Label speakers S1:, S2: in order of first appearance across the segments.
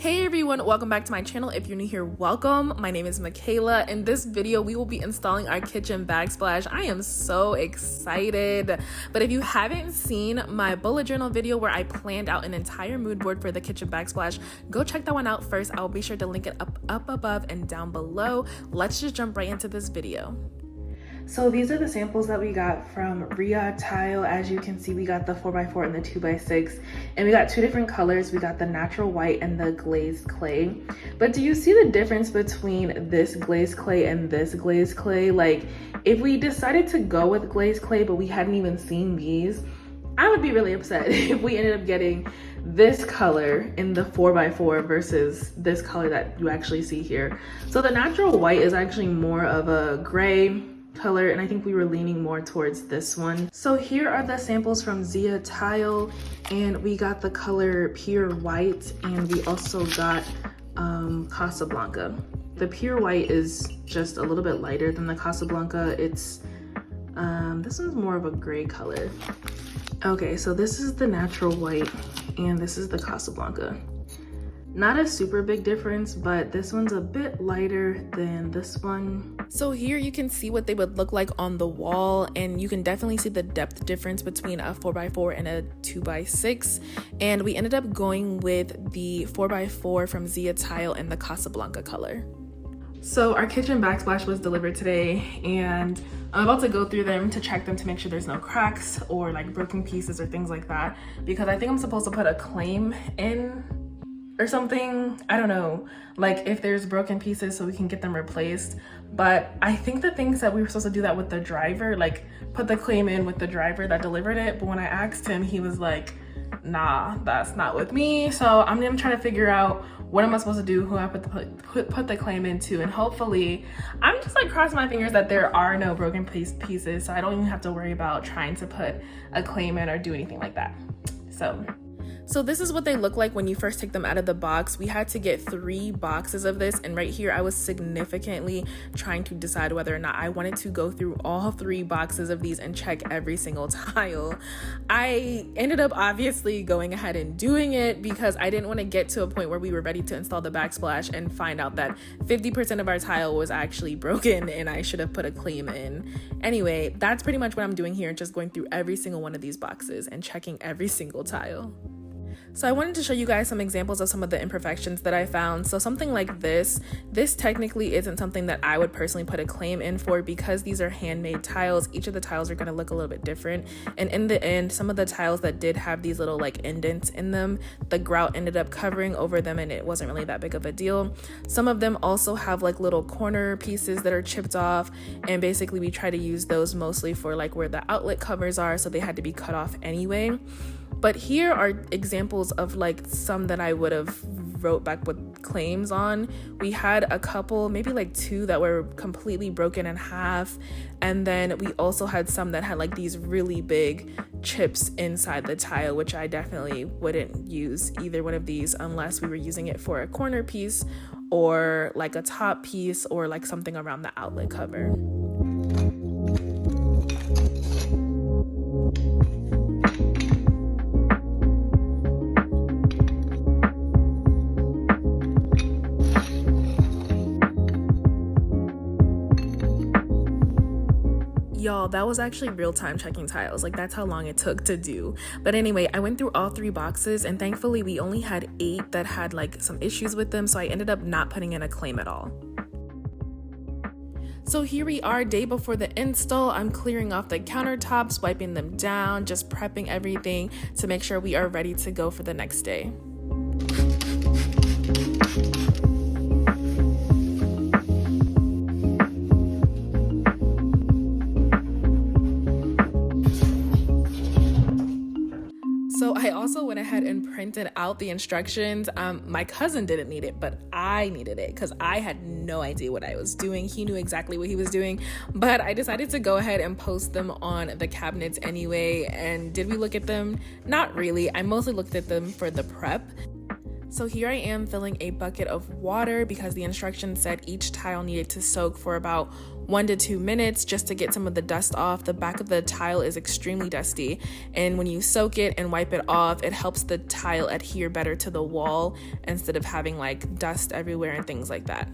S1: Hey everyone, welcome back to my channel. If you're new here, welcome. My name is Michaela. In this video, we will be installing our kitchen backsplash. I am so excited. But if you haven't seen my bullet journal video where I planned out an entire mood board for the kitchen backsplash, go check that one out first. I'll be sure to link it up above and down below. Let's just jump right into this video. So these are the samples that we got from Riad Tile. As you can see, we got the 4x4 and the 2x6, and we got two different colors. We got the natural white and the glazed clay. But do you see the difference between this glazed clay and this glazed clay? Like, if we decided to go with glazed clay, but we hadn't even seen these, I would be really upset if we ended up getting this color in the 4x4 versus this color that you actually see here. So the natural white is actually more of a gray color, and I think we were leaning more towards this one. So here are the samples from Zellige Tile, and we got the color pure white, and we also got Casablanca. The pure white is just a little bit lighter than the Casablanca. It's this one's more of a gray color. Okay, so this is the natural white and this is the Casablanca. Not a super big difference, but this one's a bit lighter than this one. So here you can see what they would look like on the wall, and you can definitely see the depth difference between a 4x4 and a 2x6. And we ended up going with the 4x4 from Zellige Tile in the Casablanca color. So our kitchen backsplash was delivered today, and I'm about to go through them to check them to make sure there's no cracks or like broken pieces or things like that, because I think I'm supposed to put a claim in or something. I don't know, like if there's broken pieces so we can get them replaced. But I think the things that we were supposed to do that with the driver, like put the claim in with the driver that delivered it. But when I asked him, he was like, nah, that's not with me. So I'm gonna try to figure out what am I supposed to do, who I put the claim into, and hopefully I'm just like crossing my fingers that there are no broken pieces, so I don't even have to worry about trying to put a claim in or do anything like that. So this is what they look like when you first take them out of the box. We had to get 3 boxes of this, and right here I was significantly trying to decide whether or not I wanted to go through all 3 boxes of these and check every single tile. I ended up obviously going ahead and doing it because I didn't want to get to a point where we were ready to install the backsplash and find out that 50% of our tile was actually broken and I should have put a claim in. Anyway, that's pretty much what I'm doing here, just going through every single one of these boxes and checking every single tile. So I wanted to show you guys some examples of some of the imperfections that I found. So something like this technically isn't something that I would personally put a claim in for, because these are handmade tiles. Each of the tiles are going to look a little bit different. And in the end, some of the tiles that did have these little like indents in them, the grout ended up covering over them and it wasn't really that big of a deal. Some of them also have like little corner pieces that are chipped off, and basically we try to use those mostly for like where the outlet covers are, so they had to be cut off anyway. But here are examples of like some that I would have wrote back with claims on. We had a couple, maybe like 2 that were completely broken in half. And then we also had some that had like these really big chips inside the tile, which I definitely wouldn't use either one of these unless we were using it for a corner piece or like a top piece or like something around the outlet cover. Y'all, that was actually real time checking tiles. Like, that's how long it took to do. But anyway, I went through all 3 boxes, and thankfully we only had 8 that had like some issues with them, so I ended up not putting in a claim at all. So here we are, day before the install. I'm clearing off the countertops, wiping them down, just prepping everything to make sure we are ready to go for the next day. So I also went ahead and printed out the instructions. My cousin didn't need it, but I needed it because I had no idea what I was doing. He knew exactly what he was doing, but I decided to go ahead and post them on the cabinets anyway. And did we look at them? Not really. I mostly looked at them for the prep. So here I am filling a bucket of water because the instructions said each tile needed to soak for about 1 to 2 minutes just to get some of the dust off. The back of the tile is extremely dusty, and when you soak it and wipe it off, it helps the tile adhere better to the wall instead of having like dust everywhere and things like that.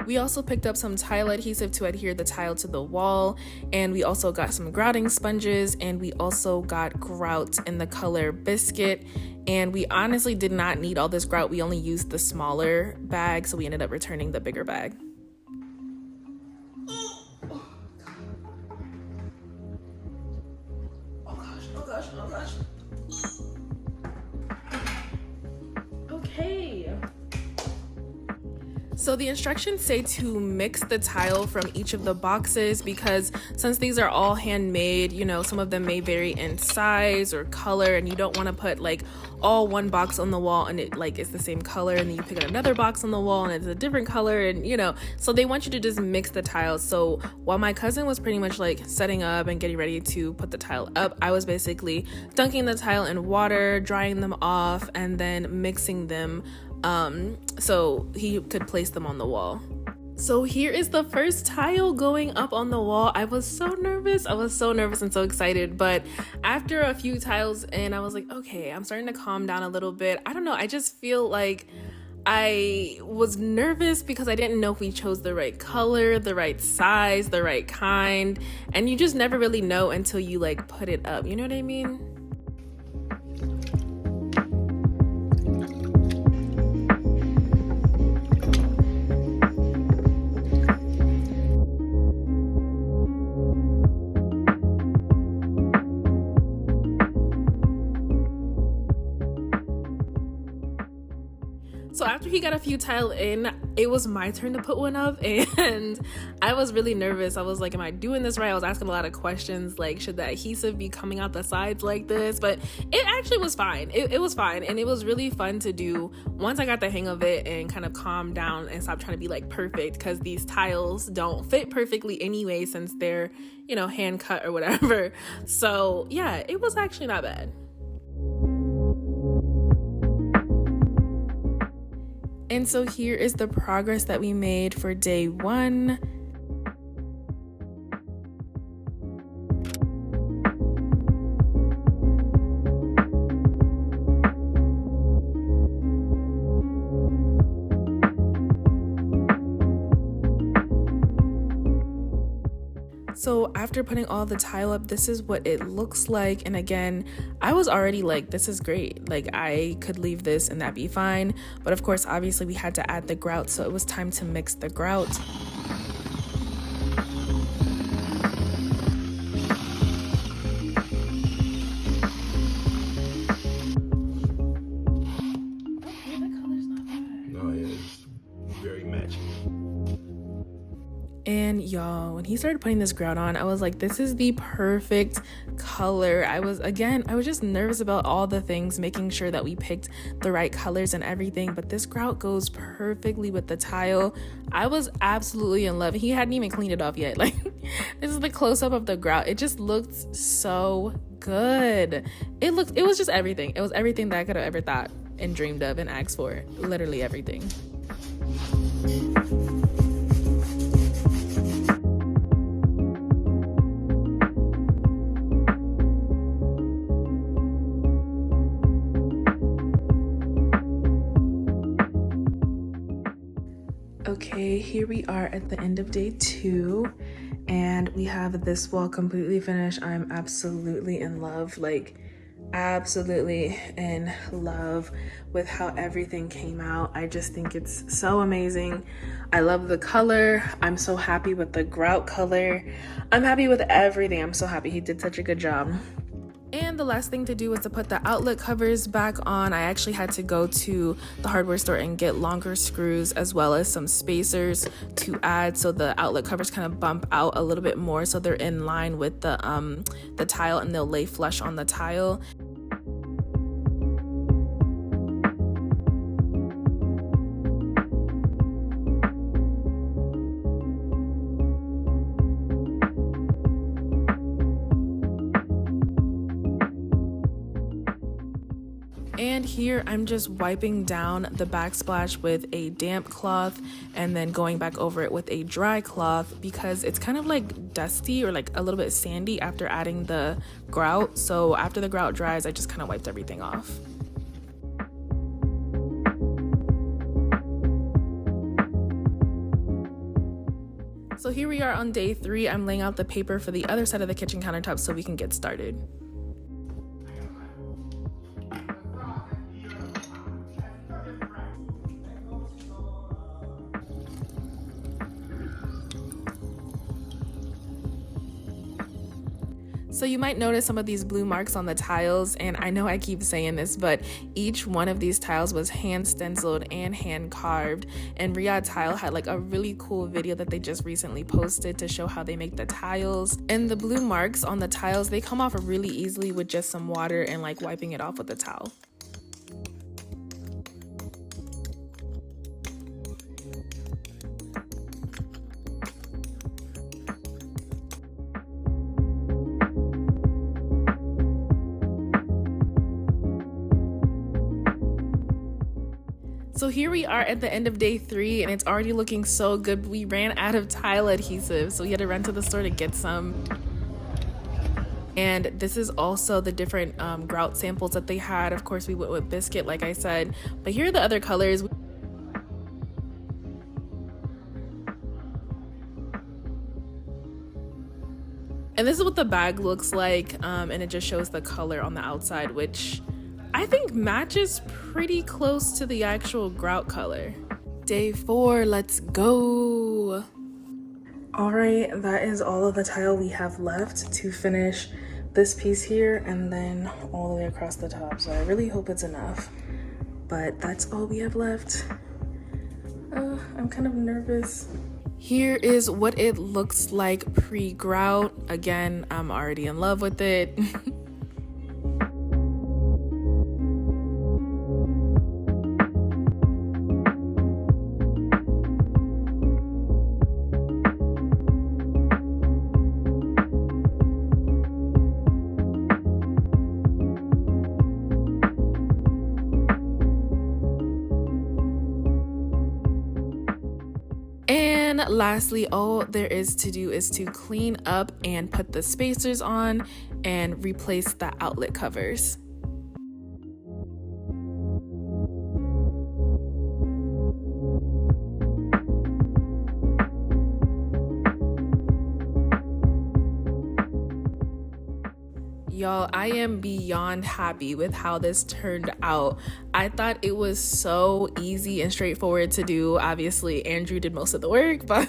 S1: We also picked up some tile adhesive to adhere the tile to the wall, and we also got some grouting sponges, and we also got grout in the color biscuit. And we honestly did not need all this grout. We only used the smaller bag, so we ended up returning the bigger bag. Oh gosh. Okay. So the instructions say to mix the tile from each of the boxes because since these are all handmade, you know, some of them may vary in size or color, and you don't want to put like all one box on the wall and it like is the same color, and then you pick up another box on the wall and it's a different color, and you know, so they want you to just mix the tiles. So while my cousin was pretty much like setting up and getting ready to put the tile up, I was basically dunking the tile in water, drying them off, and then mixing them so he could place them on the wall. So here is the first tile going up on the wall. I was so nervous and so excited, but after a few tiles in, I was like, okay, I'm starting to calm down a little bit. I don't know, I just feel like I was nervous because I didn't know if we chose the right color, the right size, the right kind, and you just never really know until you like put it up, you know what I mean? So after he got a few tile in, it was my turn to put one up, and I was really nervous. I was like, am I doing this right? I was asking a lot of questions, like, should the adhesive be coming out the sides like this? But it actually was fine. It was fine, and it was really fun to do once I got the hang of it and kind of calmed down and stopped trying to be like perfect, because these tiles don't fit perfectly anyway since they're, you know, hand cut or whatever. So yeah, it was actually not bad. And so here is the progress that we made for day 1. So after putting all the tile up, this is what it looks like. And again, I was already like, this is great. Like I could leave this and that'd be fine. But of course, obviously we had to add the grout. So it was time to mix the grout. And y'all, when he started putting this grout on, I was like, this is the perfect color. I was just nervous about all the things, making sure that we picked the right colors and everything, but this grout goes perfectly with the tile. I was absolutely in love. He hadn't even cleaned it off yet. Like, this is the close-up of the grout. It just looked so good. It was just everything. It was everything that I could have ever thought and dreamed of and asked for. Literally everything. Okay, here we are at the end of day 2, and we have this wall completely finished. I'm absolutely in love, like absolutely in love with how everything came out. I just think it's so amazing. I love the color. I'm so happy with the grout color. I'm happy with everything. I'm so happy. He did such a good job. And the last thing to do was to put the outlet covers back on. I actually had to go to the hardware store and get longer screws as well as some spacers to add so the outlet covers kind of bump out a little bit more so they're in line with the tile and they'll lay flush on the tile. And here I'm just wiping down the backsplash with a damp cloth and then going back over it with a dry cloth because it's kind of like dusty or like a little bit sandy after adding the grout. So after the grout dries, I just kind of wiped everything off. So here we are on day 3. I'm laying out the paper for the other side of the kitchen countertop so we can get started. So you might notice some of these blue marks on the tiles, and I know I keep saying this, but each one of these tiles was hand stenciled and hand carved. And Riad Tile had like a really cool video that they just recently posted to show how they make the tiles. And the blue marks on the tiles, they come off really easily with just some water and like wiping it off with a towel. So here we are at the end of day 3 and it's already looking so good. We ran out of tile adhesive, so we had to run to the store to get some. And this is also the different grout samples that they had. Of course, we went with biscuit, like I said, but here are the other colors. And this is what the bag looks like, and it just shows the color on the outside, which I think matches pretty close to the actual grout color. Day 4, let's go. All right, that is all of the tile we have left to finish this piece here and then all the way across the top. So I really hope it's enough, but that's all we have left. I'm kind of nervous. Here is what it looks like pre-grout. Again, I'm already in love with it. And lastly, all there is to do is to clean up and put the spacers on and replace the outlet covers. Y'all, I am beyond happy with how this turned out. I thought it was so easy and straightforward to do. Obviously, Andrew did most of the work, but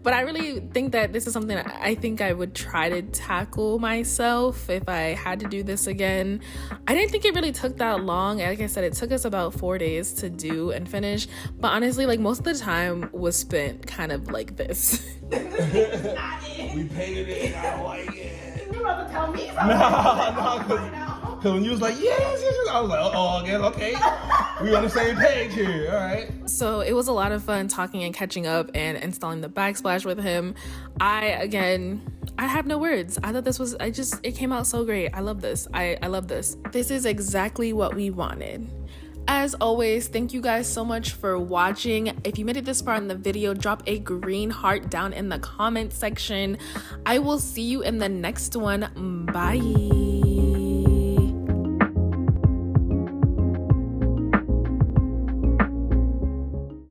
S1: I really think that this is something I think I would try to tackle myself if I had to do this again. I didn't think it really took that long. Like I said, it took us about 4 days to do and finish, but honestly, like most of the time was spent kind of like this.
S2: We painted it, I like it.
S3: You about to tell me something?
S2: No, because when you was like, yes, I was like, oh, I guess, okay. We on the same page here, all right.
S1: So it was a lot of fun talking and catching up and installing the backsplash with him. I have no words. I thought this was, it came out so great. I love this. I love this. This is exactly what we wanted. As always, thank you guys so much for watching. If you made it this far in the video, drop a green heart down in the comment section. I will see you in the next one. Bye.